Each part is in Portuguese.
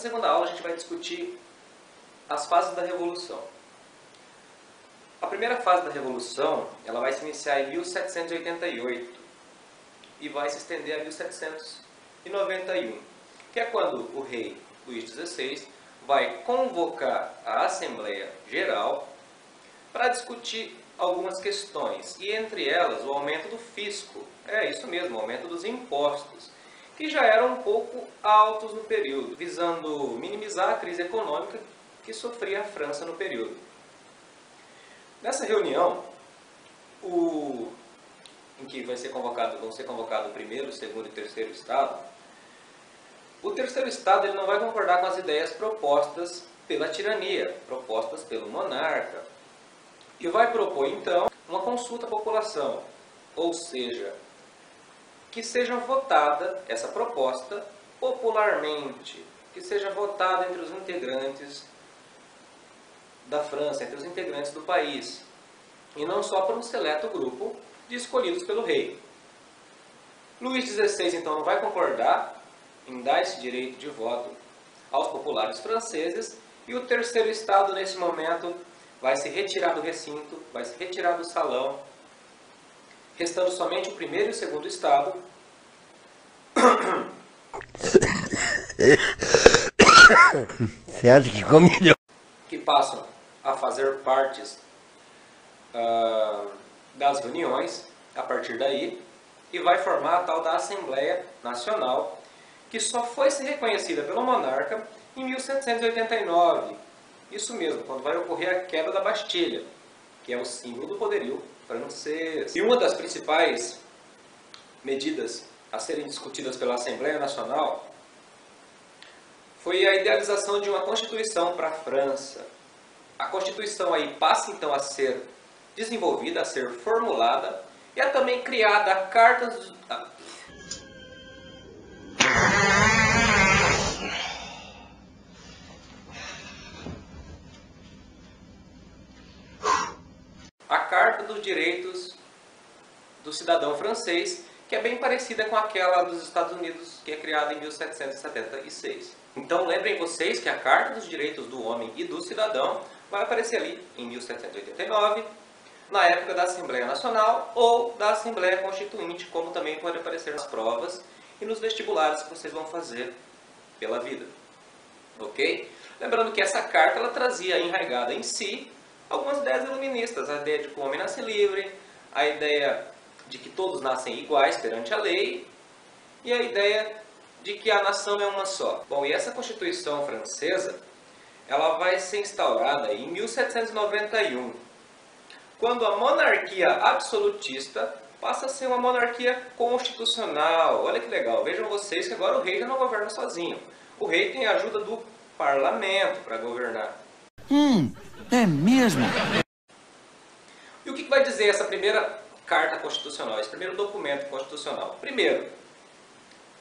segunda aula a gente vai discutir as fases da Revolução. A primeira fase da Revolução ela vai se iniciar em 1788 e vai se estender a 1791, que é quando o rei Luís XVI vai convocar a Assembleia Geral para discutir algumas questões, e entre elas o aumento do fisco, isso mesmo, o aumento dos impostos, que já eram um pouco altos no período, visando minimizar a crise econômica que sofria a França no período. Nessa reunião, em que vão ser convocados o primeiro, o segundo e o terceiro Estado, o terceiro Estado ele não vai concordar com as ideias propostas pela tirania, propostas pelo monarca, e vai propor então uma consulta à população, ou seja, que seja votada essa proposta popularmente, que seja votada entre os integrantes da França, entre os integrantes do país, e não só por um seleto grupo de escolhidos pelo rei. Luís XVI então não vai concordar em dar esse direito de voto aos populares franceses, e o terceiro Estado nesse momento vai se retirar do recinto, vai se retirar do salão, restando somente o primeiro e o segundo Estado, Você acha que ficou melhor? Que passam a fazer partes das reuniões a partir daí, e vai formar a tal da Assembleia Nacional, que só foi ser reconhecida pelo monarca em 1789. Isso mesmo, quando vai ocorrer a queda da Bastilha, que é o símbolo do poderio francês. E uma das principais medidas a serem discutidas pela Assembleia Nacional foi a idealização de uma Constituição para a França. A Constituição aí passa então a ser desenvolvida, a ser formulada, e é também criada a Carta dos Direitos do Cidadão Francês, que é bem parecida com aquela dos Estados Unidos, que é criada em 1776. Então lembrem vocês que a Carta dos Direitos do Homem e do Cidadão vai aparecer ali em 1789, na época da Assembleia Nacional ou da Assembleia Constituinte, como também pode aparecer nas provas e nos vestibulares que vocês vão fazer pela vida. Ok? Lembrando que essa carta ela trazia enraizada em si algumas ideias iluministas, a ideia de que o homem nasce livre, a ideia de que todos nascem iguais perante a lei e a ideia de que a nação é uma só. Bom, e essa Constituição francesa ela vai ser instaurada em 1791, quando a monarquia absolutista passa a ser uma monarquia constitucional. Olha que legal, vejam vocês que agora o rei já não governa sozinho. O rei tem a ajuda do parlamento para governar. É mesmo? E o que vai dizer essa primeira carta constitucional, esse primeiro documento constitucional? Primeiro,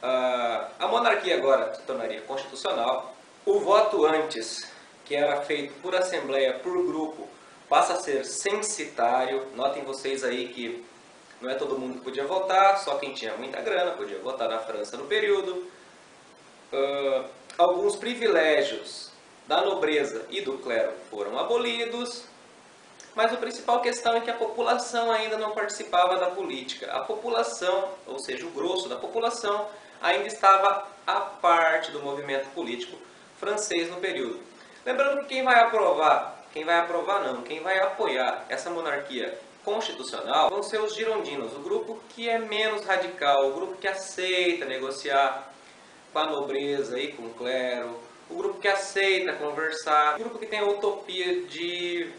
a monarquia agora se tornaria constitucional. O voto antes, que era feito por assembleia, por grupo, passa a ser censitário. Notem vocês aí que não é todo mundo que podia votar, só quem tinha muita grana podia votar na França no período. Alguns privilégios da nobreza e do clero foram abolidos, mas a principal questão é que a população ainda não participava da política. A população, ou seja, o grosso da população, ainda estava à parte do movimento político francês no período. Lembrando que quem vai apoiar essa monarquia constitucional vão ser os girondinos, o grupo que é menos radical, o grupo que aceita negociar com a nobreza e com o clero, o grupo que aceita conversar, o grupo que tem a utopia de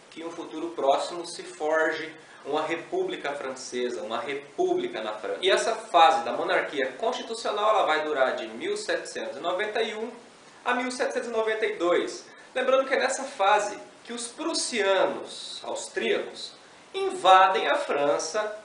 que em um futuro próximo se forge uma república francesa, uma república na França. E essa fase da monarquia constitucional ela vai durar de 1791 a 1792. Lembrando que é nessa fase que os prussianos austríacos invadem a França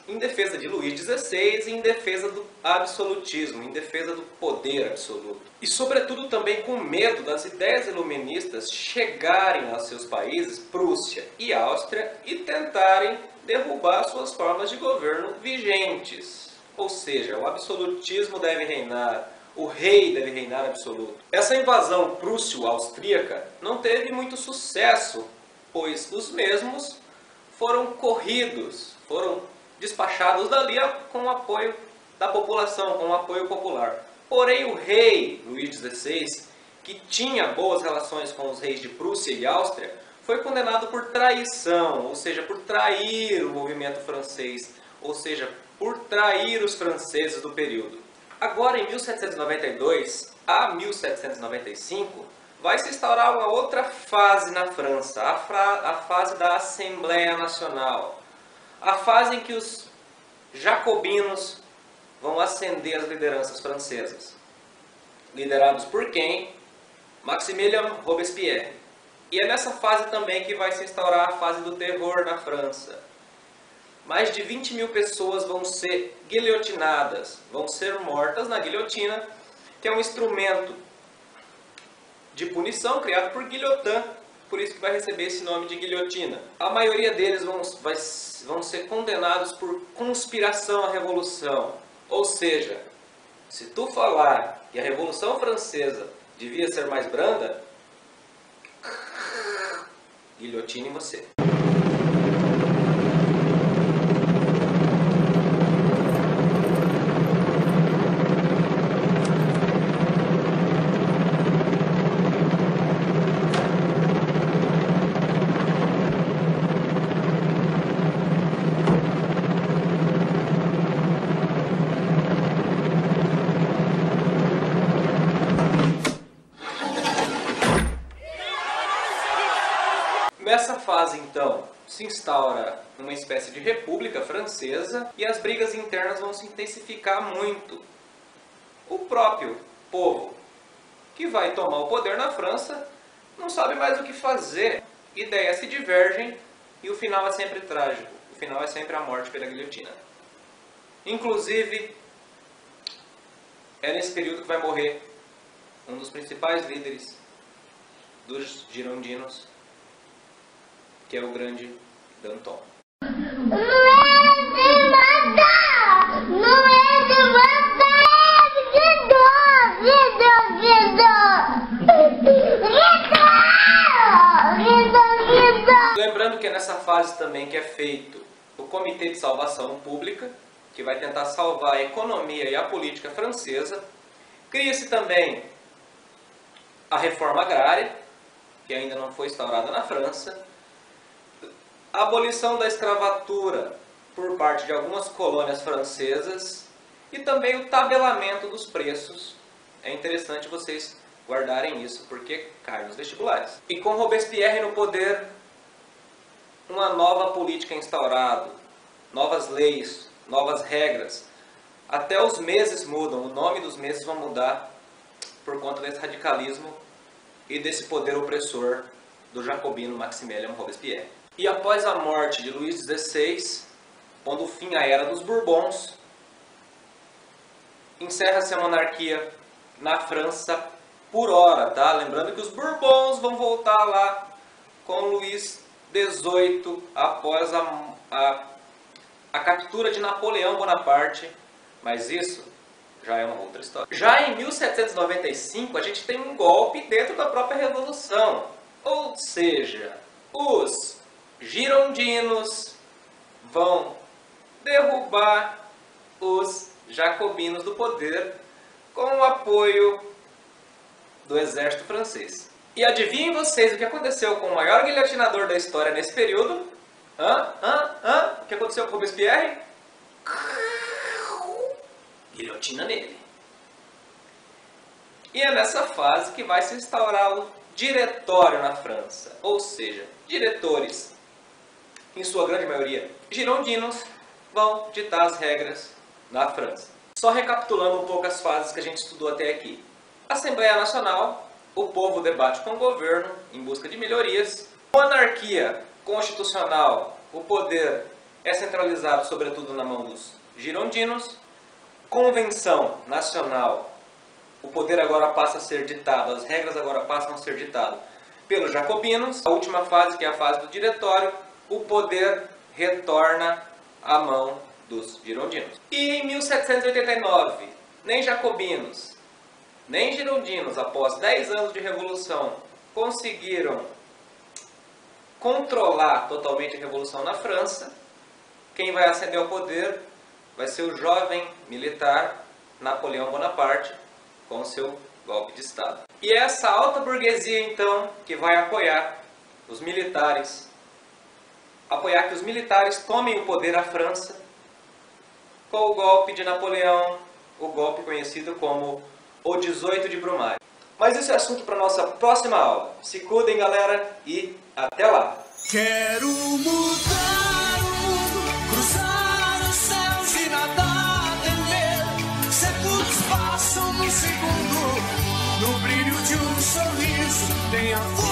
em defesa de Luís XVI e em defesa do absolutismo, em defesa do poder absoluto. E sobretudo também com medo das ideias iluministas chegarem aos seus países, Prússia e Áustria, e tentarem derrubar suas formas de governo vigentes. Ou seja, o absolutismo deve reinar, o rei deve reinar absoluto. Essa invasão prússio-austríaca não teve muito sucesso, pois os mesmos foram corridos, foram despachados dali com o apoio da população, com o apoio popular. Porém, o rei Luís XVI, que tinha boas relações com os reis de Prússia e Áustria, foi condenado por traição, ou seja, por trair o movimento francês, ou seja, por trair os franceses do período. Agora, em 1792 a 1795, vai se instaurar uma outra fase na França, a fase da Assembleia Nacional. A fase em que os jacobinos vão ascender as lideranças francesas. Liderados por quem? Maximilien Robespierre. E é nessa fase também que vai se instaurar a fase do terror na França. Mais de 20 mil pessoas vão ser guilhotinadas, vão ser mortas na guilhotina, que é um instrumento de punição criado por Guillotin, por isso que vai receber esse nome de guilhotina. A maioria deles vão ser condenados por conspiração à revolução. Ou seja, se tu falar que a Revolução Francesa devia ser mais branda, guilhotine você. Nessa fase, então, se instaura uma espécie de república francesa e as brigas internas vão se intensificar muito. O próprio povo que vai tomar o poder na França não sabe mais o que fazer. Ideias se divergem e o final é sempre trágico. O final é sempre a morte pela guilhotina. Inclusive, é nesse período que vai morrer um dos principais líderes dos girondinos, que é o grande Danton. Não é de matar! Não é de matar! Lembrando que é nessa fase também que é feito o Comitê de Salvação Pública, que vai tentar salvar a economia e a política francesa. Cria-se também a reforma agrária, que ainda não foi instaurada na França. A abolição da escravatura por parte de algumas colônias francesas e também o tabelamento dos preços. É interessante vocês guardarem isso, porque cai nos vestibulares. E com Robespierre no poder, uma nova política instaurada, novas leis, novas regras. Até os meses mudam, o nome dos meses vão mudar por conta desse radicalismo e desse poder opressor do jacobino Maximilien Robespierre. E após a morte de Luís XVI, pondo fim à Era dos Bourbons, encerra-se a monarquia na França por hora, tá? Lembrando que os Bourbons vão voltar lá com Luís XVIII após a captura de Napoleão Bonaparte, mas isso já é uma outra história. Já em 1795 a gente tem um golpe dentro da própria Revolução, ou seja, os girondinos vão derrubar os jacobinos do poder com o apoio do exército francês. E adivinhem vocês o que aconteceu com o maior guilhotinador da história nesse período? O que aconteceu com Robespierre? Guilhotina nele. E é nessa fase que vai se instaurar o diretório na França, ou seja, diretores, em sua grande maioria girondinos, vão ditar as regras na França. Só recapitulando um pouco as fases que a gente estudou até aqui. Assembleia Nacional, o povo debate com o governo em busca de melhorias. Monarquia constitucional, o poder é centralizado sobretudo na mão dos girondinos. Convenção Nacional, o poder agora passa a ser ditado, as regras agora passam a ser ditadas pelos jacobinos. A última fase, que é a fase do diretório, o poder retorna à mão dos girondinos. E em 1789, nem jacobinos, nem girondinos, após 10 anos de revolução, conseguiram controlar totalmente a revolução na França, quem vai ascender ao poder vai ser o jovem militar Napoleão Bonaparte com seu golpe de Estado. E é essa alta burguesia, então, que vai apoiar os militares, apoiar que os militares tomem o poder à França com o golpe de Napoleão, o golpe conhecido como o 18 de Brumário. Mas esse é assunto para nossa próxima aula. Se cuidem, galera, e até lá! Quero mudar o mundo, cruzar os céus e nadar, entender. Séculos passam num segundo, no brilho de um sorriso, tem a